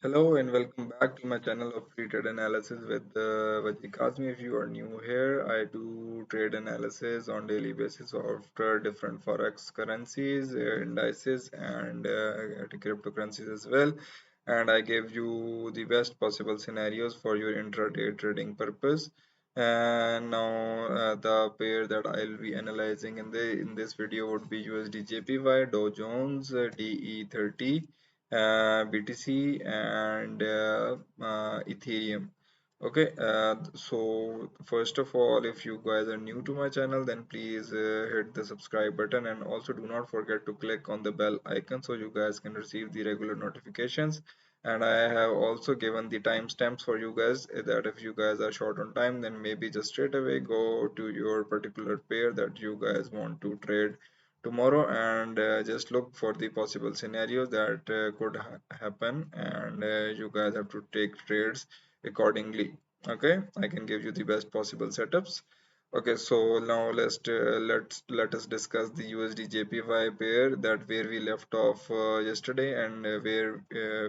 Hello and welcome back to my channel of free trade analysis with Vajji Kazmi. If you are new here, I do trade analysis on daily basis of different forex currencies, indices, and cryptocurrencies as well. And I gave you the best possible scenarios for your intraday trading purpose. And now the pair that I'll be analyzing in this video would be USDJPY, Dow Jones, DE30. BTC and Ethereum. Okay, so first of all, if you guys are new to my channel, then please hit the subscribe button and also do not forget to click on the bell icon so you guys can receive the regular notifications. And I have also given the timestamps for you guys that if you guys are short on time, then maybe just straight away go to your particular pair that you guys want to trade tomorrow and just look for the possible scenarios that could happen and you guys have to take trades accordingly. Okay, I can give you the best possible setups. Okay, so now let us discuss the USD JPY pair that where we left off yesterday and where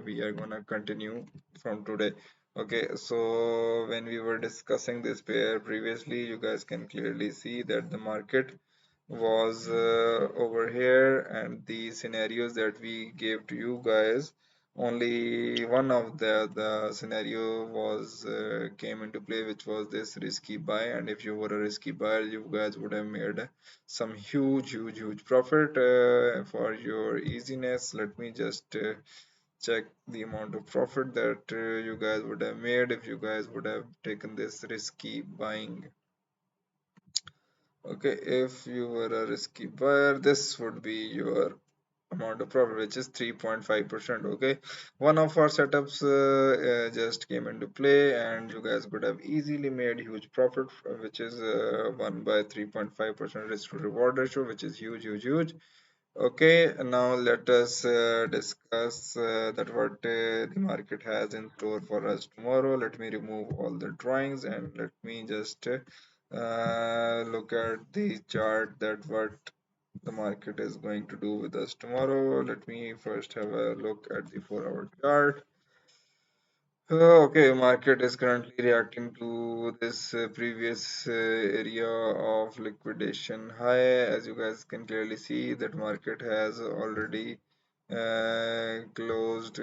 we are gonna continue from today. Okay, so when we were discussing this pair previously, you guys can clearly see that the market was over here, and the scenarios that we gave to you guys, only one of the scenario was came into play, which was this risky buy. And if you were a risky buyer, you guys would have made some huge profit. For your easiness, let me just check the amount of profit that you guys would have made if you guys would have taken this risky buying. Okay, if you were a risky buyer, this would be your amount of profit, which is 3.5%. Okay, one of our setups just came into play, and you guys could have easily made huge profit, which is 1 by 3.5% risk to reward ratio, which is huge. Okay, now let us discuss that what the market has in store for us tomorrow. Let me remove all the drawings and let me just look at the chart that what the market is going to do with us tomorrow. Let me first have a look at the 4-hour chart. Okay, market is currently reacting to this previous area of liquidation high. As you guys can clearly see, that market has already closed.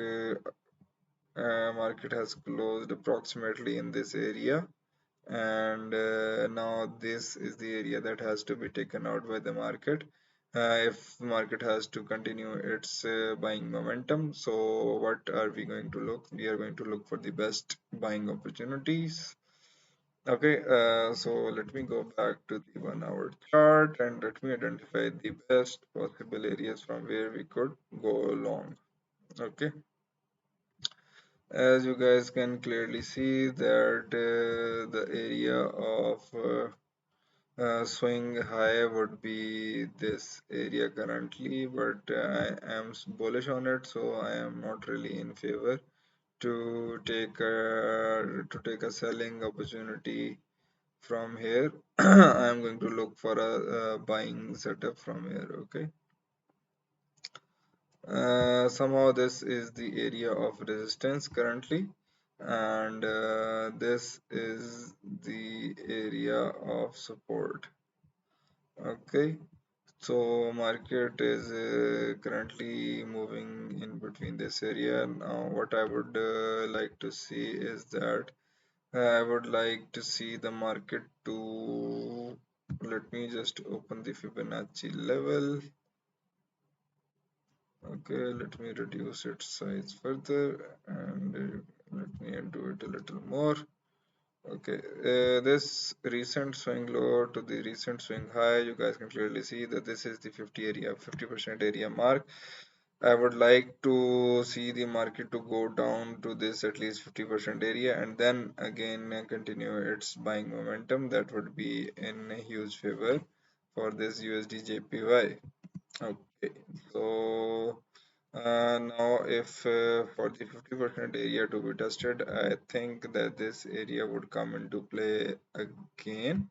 Market has closed approximately in this area, and now this is the area that has to be taken out by the market if market has to continue its buying momentum. So what are we going to look? We are going to look for the best buying opportunities. Okay, so let me go back to the 1-hour chart and let me identify the best possible areas from where we could go long. Okay, as you guys can clearly see that the area of swing high would be this area currently, but I am bullish on it, so I am not really in favor to take a selling opportunity from here. I am going to look for a buying setup from here. Okay, somehow this is the area of resistance currently, and this is the area of support. Okay, so market is currently moving in between this area. Now what I would like to see is that I would like to see the market to, let me just open the Fibonacci level. Okay, let me reduce its size further and let me do it a little more. Okay, this recent swing low to the recent swing high, you guys can clearly see that this is the 50% area mark. I would like to see the market to go down to this at least 50% area and then again continue its buying momentum. That would be in a huge favor for this USDJPY. Okay, so now if for the 50% area to be tested, I think that this area would come into play again.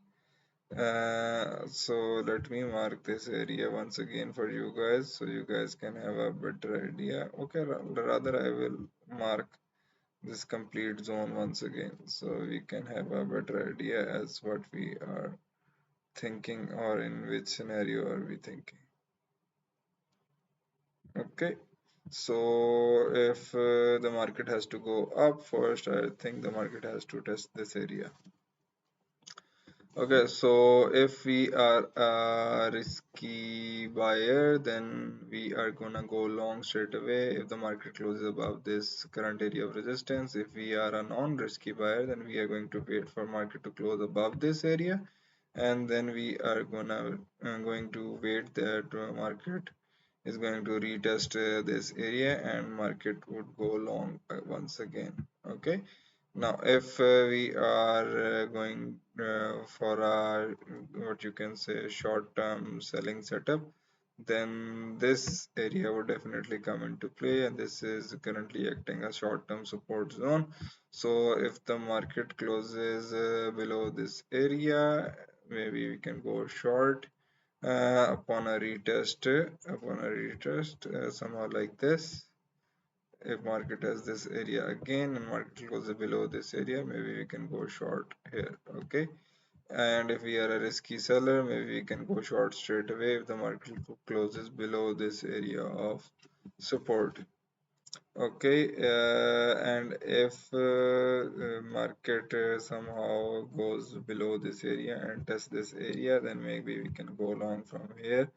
So let me mark this area once again for you guys so you guys can have a better idea. Okay, rather I will mark this complete zone once again, so we can have a better idea as what we are thinking or in which scenario are we thinking. Okay, so if the market has to go up first, I think the market has to test this area. Okay, so if we are a risky buyer, then we are gonna go long straight away if the market closes above this current area of resistance. If we are a non-risky buyer, then we are going to wait for market to close above this area, and then we are going to wait that market is going to retest this area and market would go long once again. Okay, now if we are going for a what you can say short-term selling setup, then this area would definitely come into play, and this is currently acting as short-term support zone. So if the market closes below this area, maybe we can go short upon a retest somehow like this. If market has this area again and market goes below this area, maybe we can go short here. Okay, and if we are a risky seller, maybe we can go short straight away if the market closes below this area of support. Okay, and if market somehow goes below this area and tests this area, then maybe we can go long from here,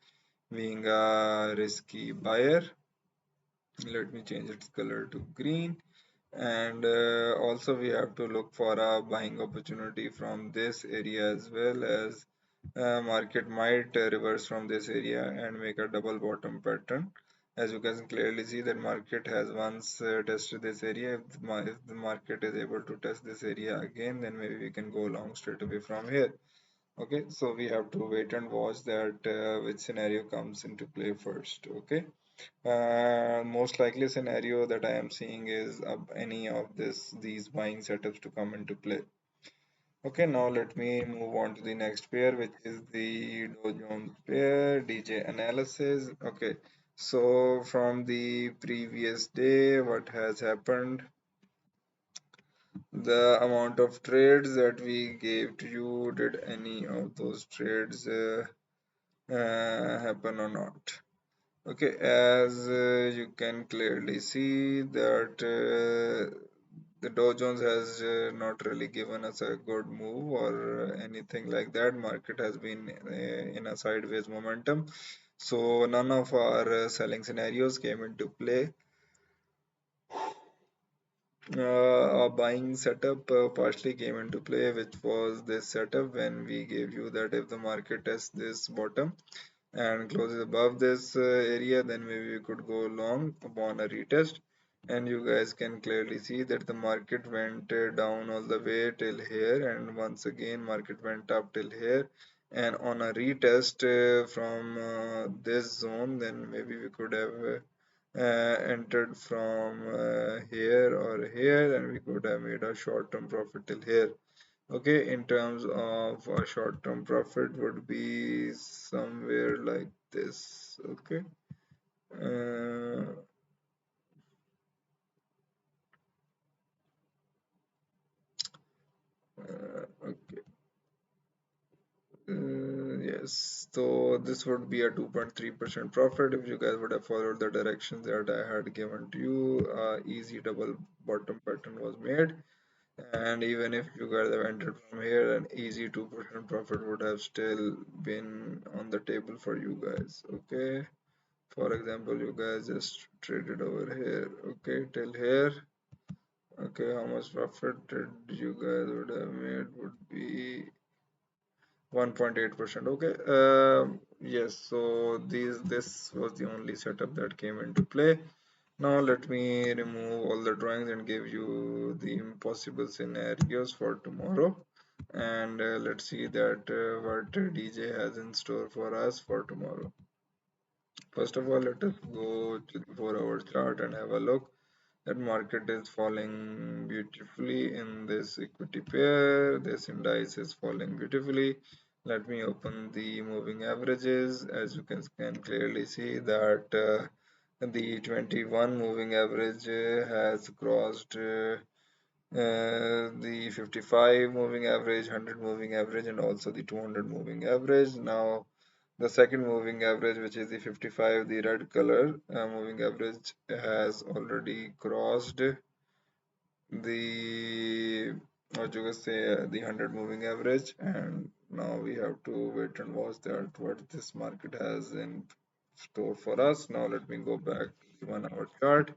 being a risky buyer. Let me change its color to green. And also we have to look for a buying opportunity from this area, as well as market might reverse from this area and make a double bottom pattern. As you can clearly see that market has once tested this area. If the market is able to test this area again, then maybe we can go long straight away from here. Okay, so we have to wait and watch that which scenario comes into play first. Okay, most likely scenario that I am seeing is any of these buying setups to come into play. Okay, now let me move on to the next pair, which is the Dow Jones pair, DJ analysis. Okay, so from the previous day, what has happened? The amount of trades that we gave to you, did any of those trades happen or not? Okay, as you can clearly see that the Dow Jones has not really given us a good move or anything like that. Market has been in a sideways momentum. So none of our selling scenarios came into play. A buying setup partially came into play, which was this setup when we gave you that if the market tests this bottom and closes above this area, then maybe we could go long upon a retest. And you guys can clearly see that the market went down all the way till here, and once again market went up till here, and on a retest from this zone, then maybe we could have entered from here or here, and we could have made a short-term profit till here. Okay, in terms of a short-term profit would be somewhere like this. Okay, uh, okay. Yes, so this would be a 2.3% profit if you guys would have followed the directions that I had given to you. Easy double bottom pattern was made, and even if you guys have entered from here, an easy 2% profit would have still been on the table for you guys. Okay, for example, you guys just traded over here. Okay, till here. Okay, how much profit did you guys would have made? Would be 1.8%. Okay, yes, so this was the only setup that came into play. Now let me remove all the drawings and give you the impossible scenarios for tomorrow, and let's see that what DJ has in store for us for tomorrow. First of all, let us go to the 4-hour chart and have a look. That market is falling beautifully in this equity pair. This index is falling beautifully. Let me open the moving averages. As you can clearly see that the 21 moving average has crossed the 55 moving average, 100 moving average, and also the 200 moving average. Now the second moving average, which is the 55, the red color moving average, has already crossed the, what you could say, the 100 moving average, and now we have to wait and watch that what this market has in store for us. Now let me go back to the 1 hour chart.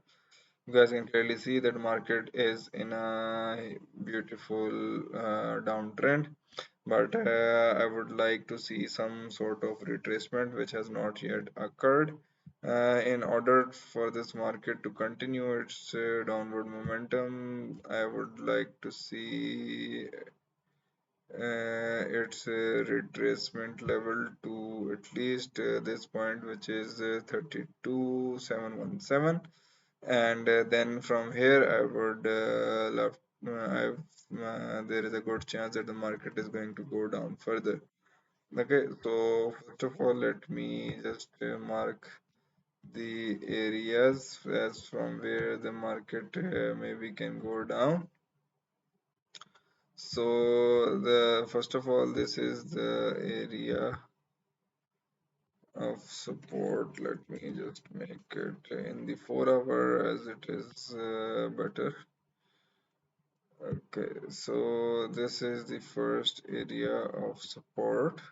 You guys can clearly see that market is in a beautiful downtrend, but I would like to see some sort of retracement which has not yet occurred. In order for this market to continue its downward momentum, I would like to see its retracement level to at least this point, which is 32,717, and then from here I would love there is a good chance that the market is going to go down further. Okay, so first of all, let me just mark the areas as from where the market maybe can go down. So the first of all, this is the area of support. Let me just make it in the 4 hour as it is better. Okay, so this is the first area of support.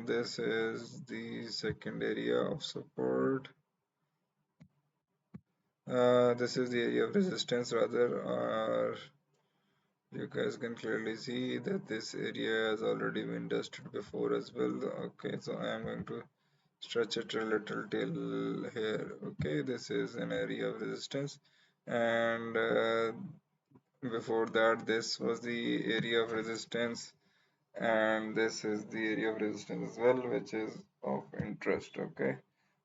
This is the second area of support. This is the area of resistance rather, or you guys can clearly see that this area has already been dusted before as well. Okay, so I am going to stretch it a little till here. Okay, this is an area of resistance, and before that this was the area of resistance, and this is the area of resistance as well, which is of interest. Okay,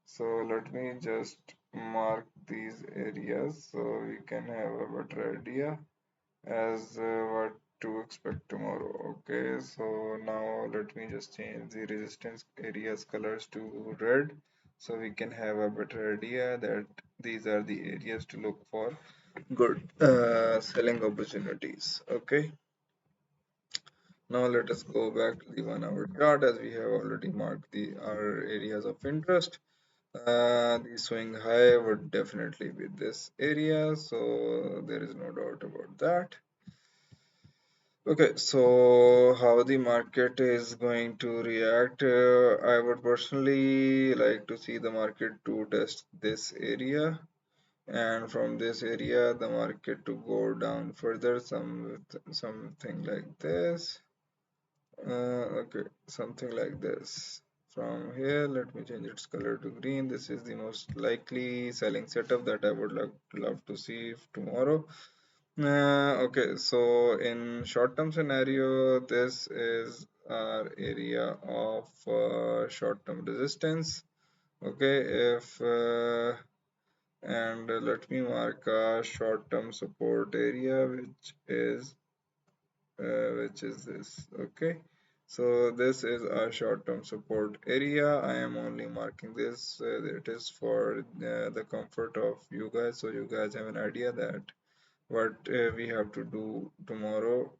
so let me just mark these areas so we can have a better idea as what to expect tomorrow. Okay, so now let me just change the resistance areas colors to red so we can have a better idea that these are the areas to look for good selling opportunities. Okay, now let us go back to the 1 hour chart as we have already marked the our areas of interest. The swing high would definitely be this area, so there is no doubt about that. Okay, so how the market is going to react? I would personally like to see the market to test this area, and from this area the market to go down further, something like this. Okay, something like this. From here, let me change its color to green. This is the most likely selling setup that I would love to see tomorrow. Okay, so in short-term scenario, this is our area of short-term resistance. Okay, if and let me mark a short-term support area, which is this. Okay, so this is a short-term support area. I am only marking this. It is for the comfort of you guys, so you guys have an idea that what we have to do tomorrow.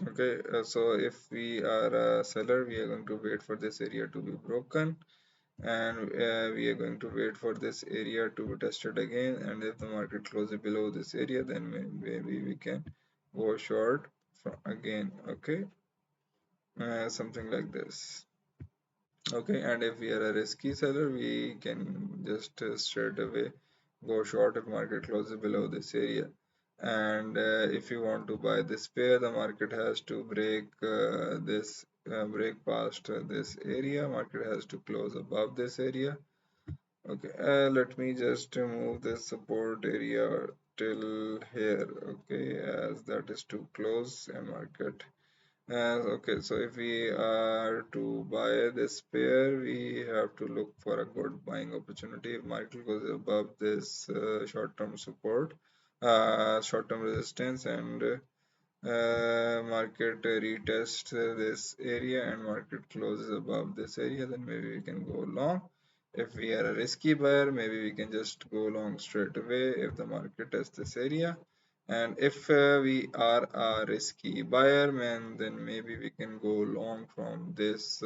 Okay, so if we are a seller, we are going to wait for this area to be broken, and we are going to wait for this area to be tested again, and if the market closes below this area, then maybe we can go short again. Okay, something like this. Okay, and if we are a risky seller, we can just straight away go short if market closes below this area. And if you want to buy this pair, the market has to break past this area. Market has to close above this area. Okay, let me just move this support area till here. Okay, as that is too close and market. Okay, so if we are to buy this pair, we have to look for a good buying opportunity. If market goes above this short-term support, short-term resistance, and market retests this area and market closes above this area, then maybe we can go long. If we are a risky buyer, maybe we can just go long straight away if the market tests this area. And if we are a risky buyer, man, then maybe we can go long from this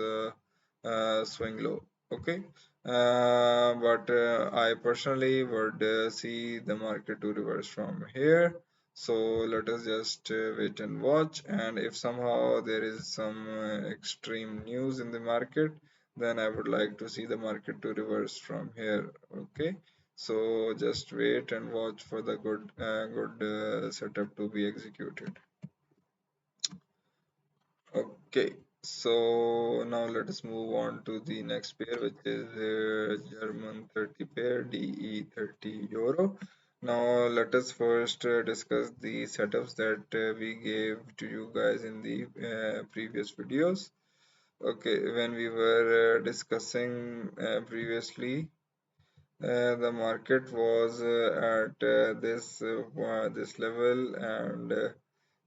swing low. Okay. But I personally would see the market to reverse from here. So let us just wait and watch. And if somehow there is some extreme news in the market, then I would like to see the market to reverse from here. Okay, so just wait and watch for the good setup to be executed. Okay, so now let us move on to the next pair, which is German 30 pair DE30 euro. Now let us first discuss the setups that we gave to you guys in the previous videos. Okay, when we were discussing previously, the market was at this level,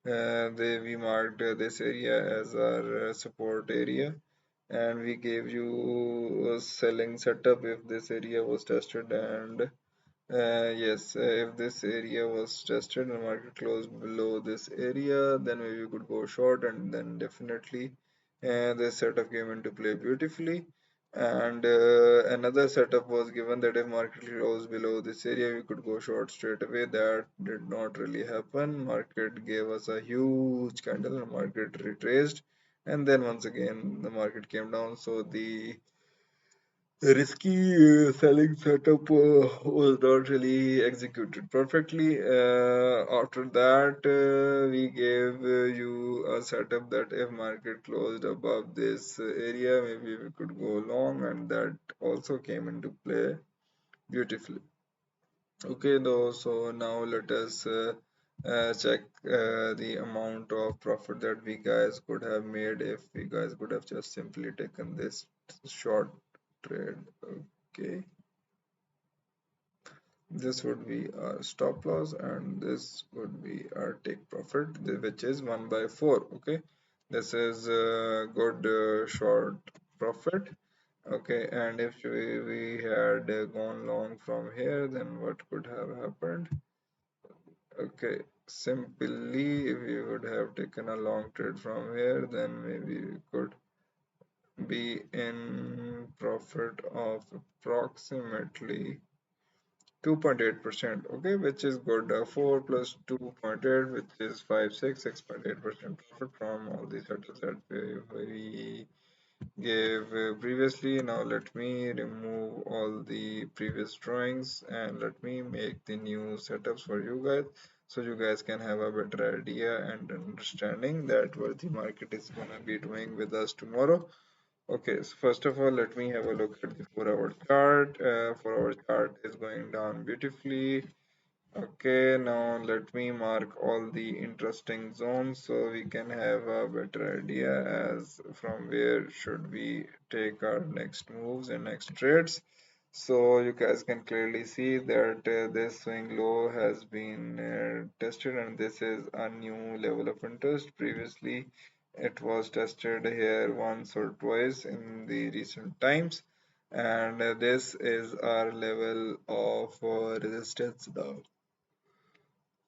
and we marked this area as our support area, and we gave you a selling setup if this area was tested. And yes, if this area was tested and market closed below this area, then maybe we could go short, and then definitely this setup came into play beautifully. And another setup was given that if market closed below this area, we could go short straight away. That did not really happen. Market gave us a huge candle, and market retraced, and then once again the market came down. So the risky selling setup was not really executed perfectly. After that, we gave you a setup that if market closed above this area, maybe we could go long, and that also came into play beautifully. Okay, though, so now let us check the amount of profit that we guys could have made if we guys could have just simply taken this short trade. Okay, this would be our stop loss, and this would be our take profit, which is 1 by 4. Okay, this is a good short profit. Okay, and if we had gone long from here, then what could have happened? Okay, simply if we would have taken a long trade from here, then maybe we could be in profit of approximately 2.8%. Okay, which is good. 4 plus 2.8, which is 5 6.8% profit from all these settles that we gave previously. Now let me remove all the previous drawings and let me make the new setups for you guys, so you guys can have a better idea and understanding that what the market is gonna be doing with us tomorrow. Okay, so first of all, let me have a look at the 4-hour chart. 4-hour chart is going down beautifully. Okay, now let me mark all the interesting zones so we can have a better idea as from where should we take our next moves and next trades. So you guys can clearly see that this swing low has been tested, and this is a new level of interest. Previously, it was tested here once or twice in the recent times, and this is our level of resistance now.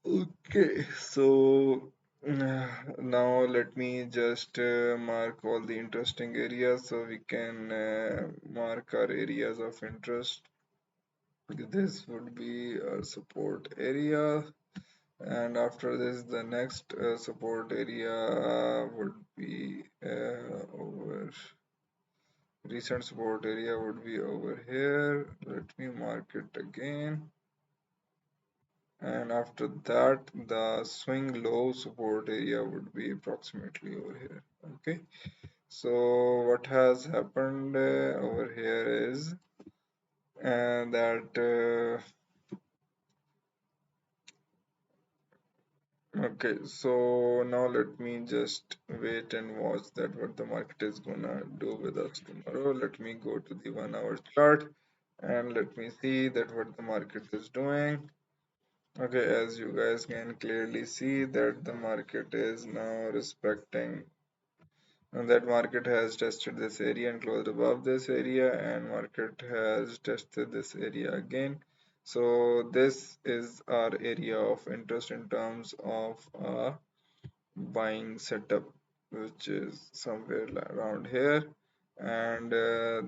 Okay, so now let me just mark all the interesting areas so we can mark our areas of interest. This would be our support area, and after this, the next support area would be over. Recent support area would be over here. Let me mark it again. And after that, the swing low support area would be approximately over here. Okay, so what has happened over here is that okay, so now let me just wait and watch that what the market is gonna do with us tomorrow. Let me go to the 1-hour chart and let me see that what the market is doing. Okay, as you guys can clearly see that the market is now respecting and that market has tested this area and closed above this area, and market has tested this area again. So this is our area of interest in terms of buying setup, which is somewhere around here, and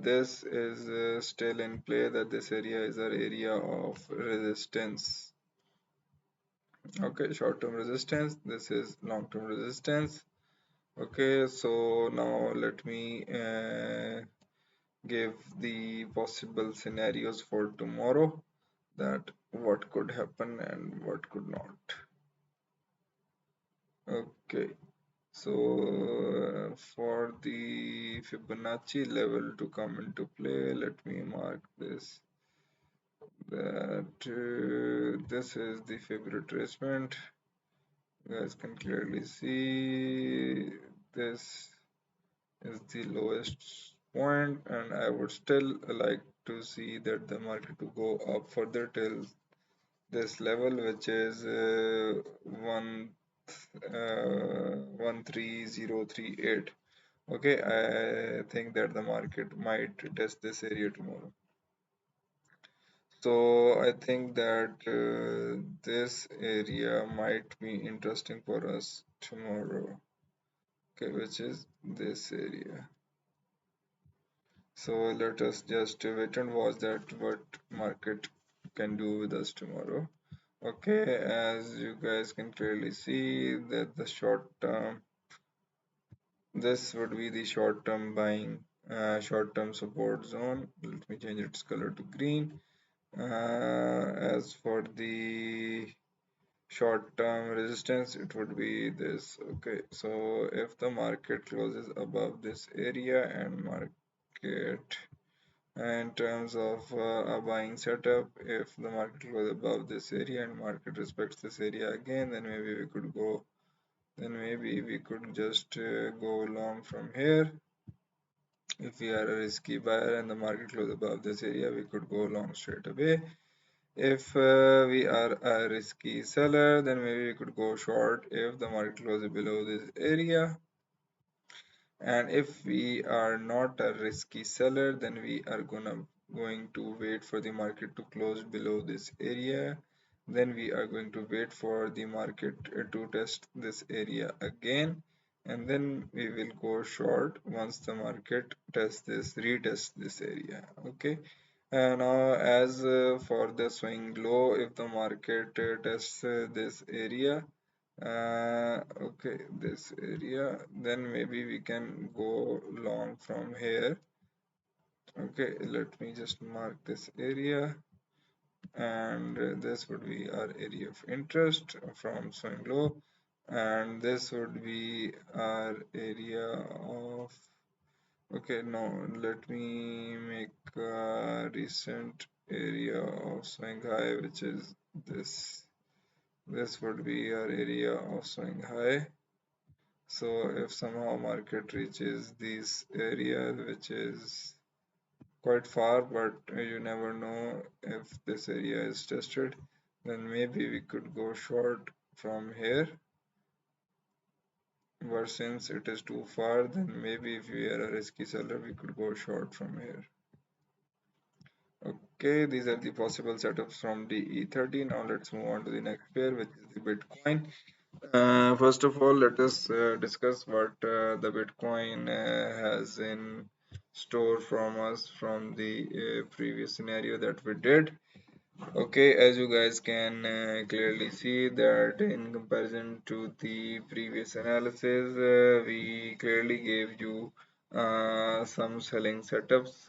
this is still in play, that this area is our area of resistance. Okay, short-term resistance, this is long-term resistance. Okay, so now let me give the possible scenarios for tomorrow, that what could happen and what could not. Okay, so for the Fibonacci level to come into play, let me mark this, that this is the Fib retracement. You guys can clearly see this is the lowest point, and I would still like to see that the market to go up further till this level, which is 13038. Okay, I think that the market might test this area tomorrow. So I think that this area might be interesting for us tomorrow. Okay, which is this area. So let us just wait and watch that what market can do with us tomorrow. Okay, as you guys can clearly see that the short term, this would be the short term buying, short term support zone. Let me change its color to green. As for the short term resistance, it would be this. Okay, so if the market closes above this area and market, in terms of a buying setup, if the market goes above this area and market respects this area again, then maybe we could go, then maybe we could just go long from here. If we are a risky buyer and the market goes above this area, we could go long straight away. If we are a risky seller, then maybe we could go short if the market closes below this area. And if we are not a risky seller, then we are going to wait for the market to close below this area. Then we are going to wait for the market to test this area again, and then we will go short once the market retest this area. Okay, now as for the swing low, if the market tests this area, okay, this area, then maybe we can go long from here. Okay, let me just mark this area, and this would be our area of interest from swing low, and this would be our area of, okay, no, let me make a recent area of swing high, which is this would be our area of swing high. So if somehow market reaches this area, which is quite far, but you never know, if this area is tested, then maybe we could go short from here. But since it is too far, then maybe if we are a risky seller, we could go short from here. Okay, these are the possible setups from DE30. Now let's move on to the next pair, which is the Bitcoin. First of all, let us discuss what the Bitcoin has in store from us from the previous scenario that we did. Okay, as you guys can clearly see that in comparison to the previous analysis, we clearly gave you some selling setups,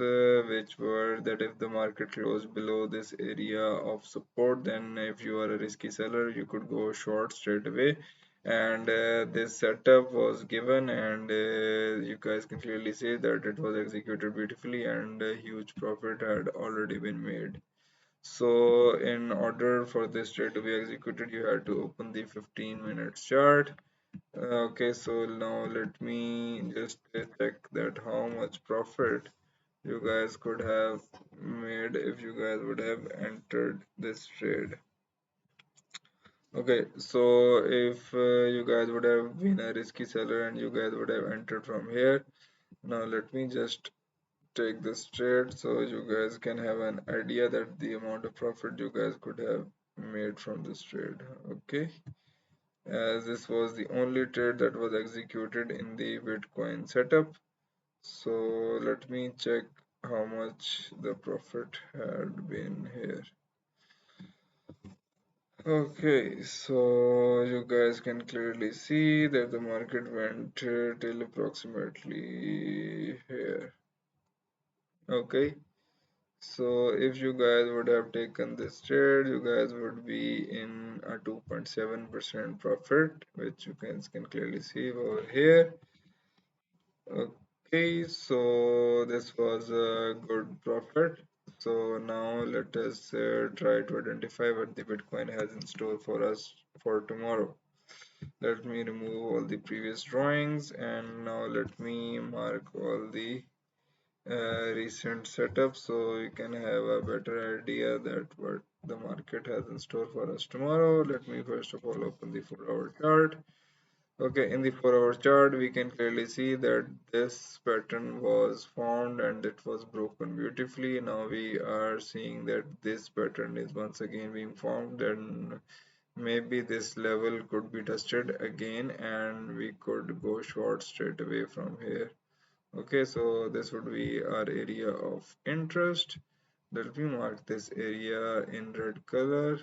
which were that if the market closed below this area of support, then if you are a risky seller, you could go short straight away. And this setup was given, and you guys can clearly see that it was executed beautifully, and a huge profit had already been made. So in order for this trade to be executed, you had to open the 15 minutes chart. Okay, so now let me just check that how much profit you guys could have made if you guys would have entered this trade. Okay, so if you guys would have been a risky seller and you guys would have entered from here, now let me just take this trade so you guys can have an idea that the amount of profit you guys could have made from this trade. Okay, as this was the only trade that was executed in the Bitcoin setup. So let me check how much the profit had been here. Okay, so you guys can clearly see that the market went till approximately here. Okay, so if you guys would have taken this trade, you guys would be in a 2.7% profit, which you guys can clearly see over here. Okay, so this was a good profit. So now let us try to identify what the Bitcoin has in store for us for tomorrow. Let me remove all the previous drawings and now let me mark all the recent setups so you can have a better idea that what the market has in store for us tomorrow. Let me first of all open the 4-hour chart. Okay, in the 4-hour chart, we can clearly see that this pattern was formed and it was broken beautifully. Now we are seeing that this pattern is once again being formed, and maybe this level could be tested again and we could go short straight away from here. Okay, so this would be our area of interest. Let me mark this area in red color.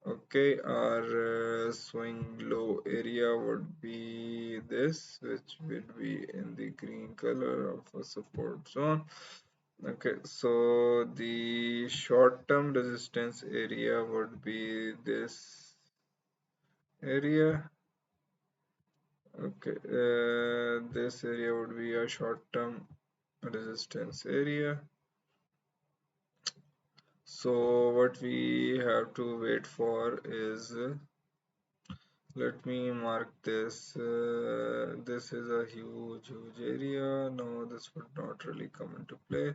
Okay, our swing low area would be this, which will be in the green color of a support zone. Okay, so the short-term resistance area would be this area. Okay, this area would be a short-term resistance area. So what we have to wait for is let me mark this. This is a huge area. No, this would not really come into play.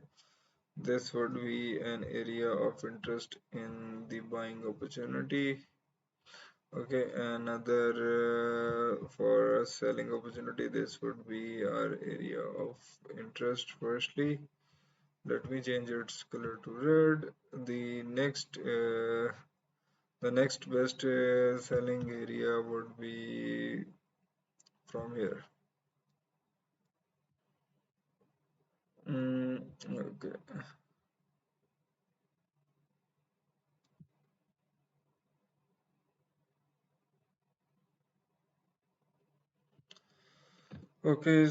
This would be an area of interest in the buying opportunity. Okay, another for a selling opportunity, this would be our area of interest. Firstly, let me change its color to red. The next best selling area would be from here. Okay. Okay,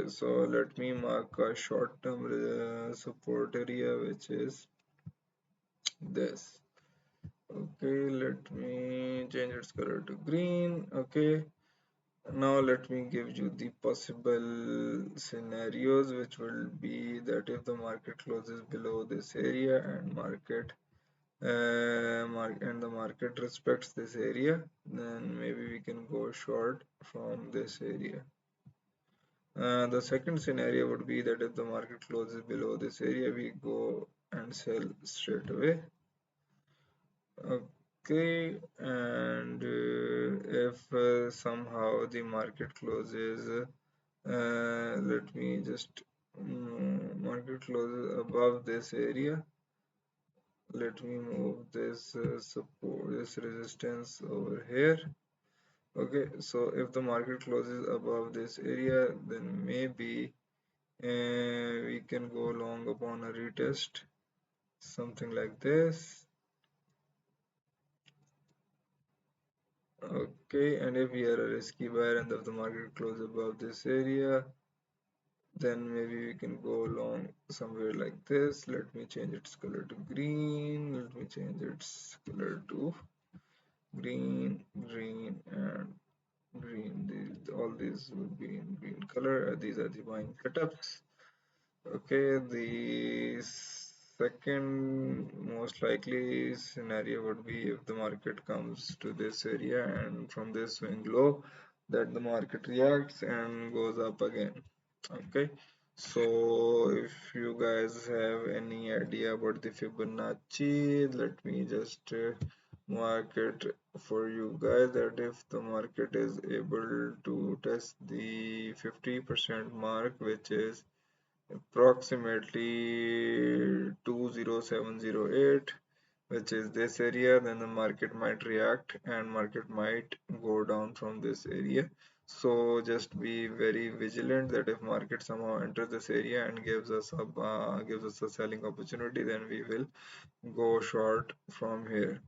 so let me mark a short-term support area, which is this. Okay, let me change its color to green. Okay, now let me give you the possible scenarios, which will be that if the market closes below this area and the market respects this area, then maybe we can go short from this area. The second scenario would be that if the market closes below this area, we go and sell straight away. Okay, and if somehow the market closes, let me just market closes above this area. Let me move this support, this resistance over here. Okay, so if the market closes above this area, then maybe we can go long upon a retest, something like this. Okay, and if we are a risky buyer and if the market closes above this area, then maybe we can go along somewhere like this. Let me change its color to green. Let me change its color to green, green, and green. All these would be in green color. These are the buying setups. Okay, the second most likely scenario would be if the market comes to this area and from this swing low that the market reacts and goes up again. Okay, So if you guys have any idea about the Fibonacci, let me just mark it for you guys, that if the market is able to test the 50% mark, which is approximately 20708, which is this area, then the market might react and market might go down from this area. So just be very vigilant that if market somehow enters this area and gives us a selling opportunity, then we will go short from here.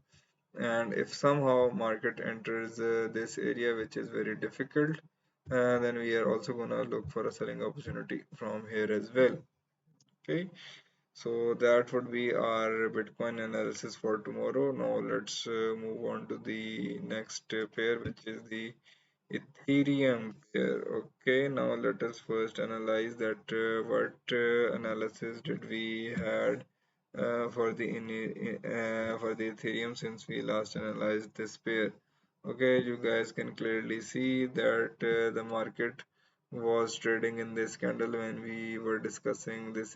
And if somehow market enters this area, which is very difficult, then we are also gonna look for a selling opportunity from here as well. Okay, so that would be our Bitcoin analysis for tomorrow. Now let's move on to the next pair, which is the Ethereum pair. Okay, now let us first analyze that what analysis did we had for the Ethereum since we last analyzed this pair. Okay, you guys can clearly see that the market was trading in this candle when we were discussing this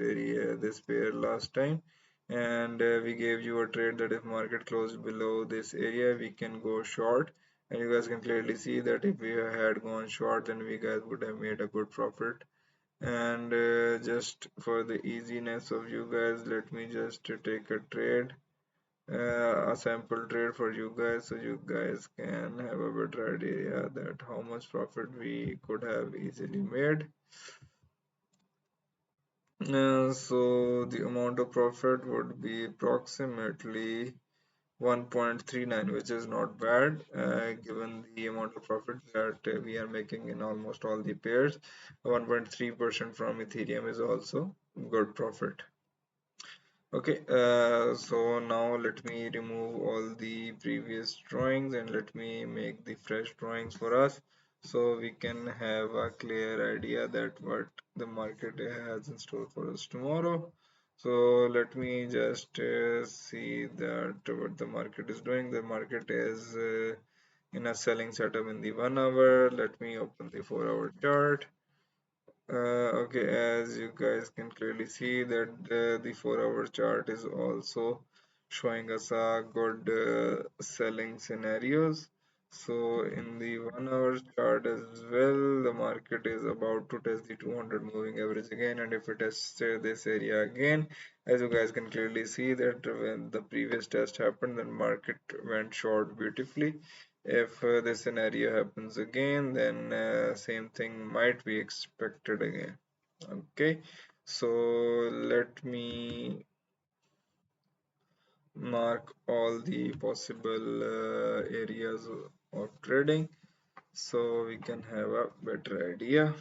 pair last time, and we gave you a trade that if market closed below this area, we can go short. And you guys can clearly see that if we had gone short, then we guys would have made a good profit. And just for the easiness of you guys, let me just take a trade, a sample trade for you guys, so you guys can have a better idea that how much profit we could have easily made. So the amount of profit would be approximately 1.39, which is not bad given the amount of profit that we are making in almost all the pairs. 1.3% from Ethereum is also good profit. Okay, so now let me remove all the previous drawings and let me make the fresh drawings for us, so we can have a clear idea that what the market has in store for us tomorrow. So let me just see that what the market is doing. The market is in a selling setup in the 1 hour. Let me open the 4 hour chart. Okay, as you guys can clearly see that the 4 hour chart is also showing us a good selling scenarios. So in the 1 hour chart as well, the market is about to test the 200 moving average again, and if it tests this area again, as you guys can clearly see that when the previous test happened, then market went short beautifully. If this scenario happens again, then same thing might be expected again. Okay, so let me mark all the possible areas of trading so we can have a better idea.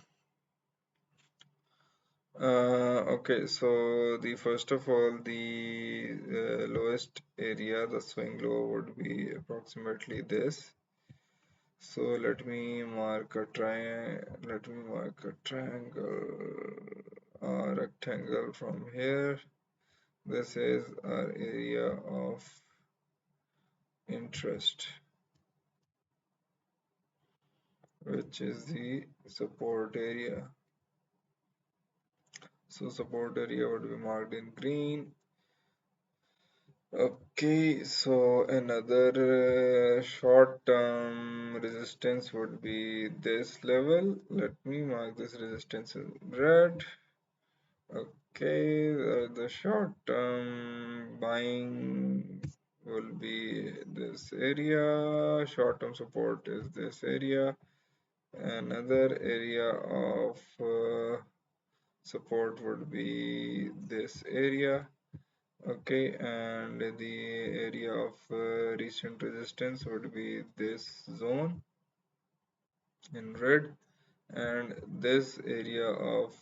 Okay, so the first of all, the lowest area, the swing low would be approximately this. So let me mark a triangle or rectangle from here. This is our area of interest, which is the support area. So support area would be marked in green. Okay, so another short-term resistance would be this level. Let me mark this resistance in red. Okay, the short-term buying will be this area. Short-term support is this area. Another area of support would be this area. Okay, and the area of recent resistance would be this zone in red, and this area of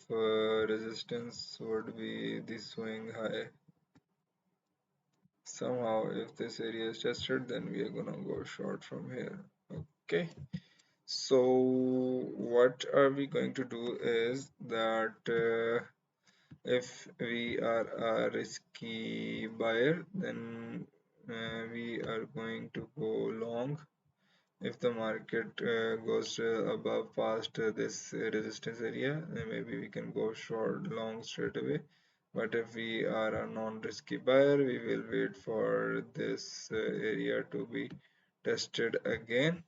resistance would be the swing high. Somehow if this area is tested, then we are gonna go short from here. Okay, so what are we going to do is that if we are a risky buyer, then we are going to go long If the market goes above past this resistance area, then maybe we can go short long straight away. But if we are a non-risky buyer, we will wait for this area to be tested again,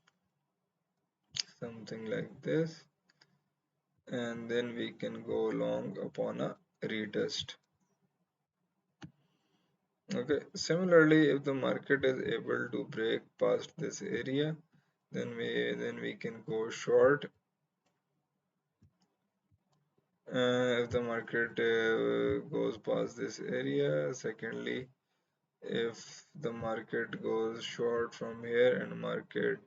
something like this, and then we can go long upon a retest. Okay, similarly, if the market is able to break past this area, then we can go short. If the market goes past this area. Secondly, if the market goes short from here and market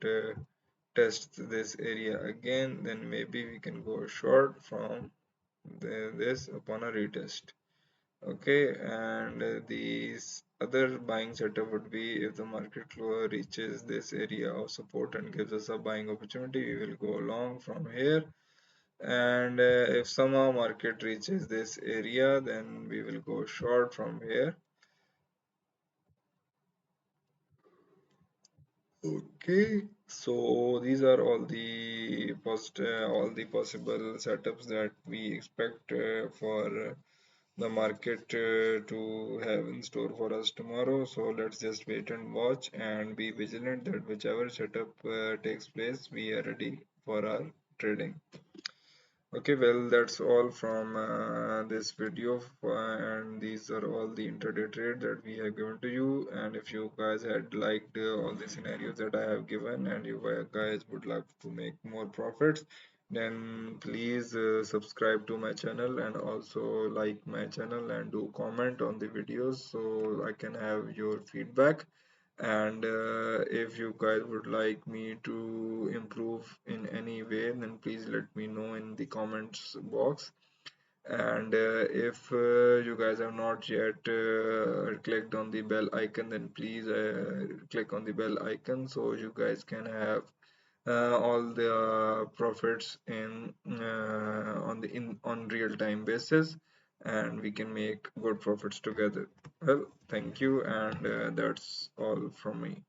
tests this area again, then maybe we can go short from this upon a retest. Okay, and these other buying setup would be if the market reaches this area of support and gives us a buying opportunity, we will go long from here. And if somehow market reaches this area, then we will go short from here. Okay, so these are all the possible setups that we expect for the market to have in store for us tomorrow. So let's just wait and watch and be vigilant that whichever setup takes place, we are ready for our trading. Okay, well, that's all from this video, and these are all the intraday trade that we have given to you. And if you guys had liked all the scenarios that I have given, and you guys would like to make more profits, then please subscribe to my channel and also like my channel and do comment on the videos so I can have your feedback. And if you guys would like me to improve in any way, then please let me know in the comments box. And if you guys have not yet clicked on the bell icon, then please click on the bell icon so you guys can have all the profits in on real time basis, and we can make good profits together. Well, thank you, and that's all from me.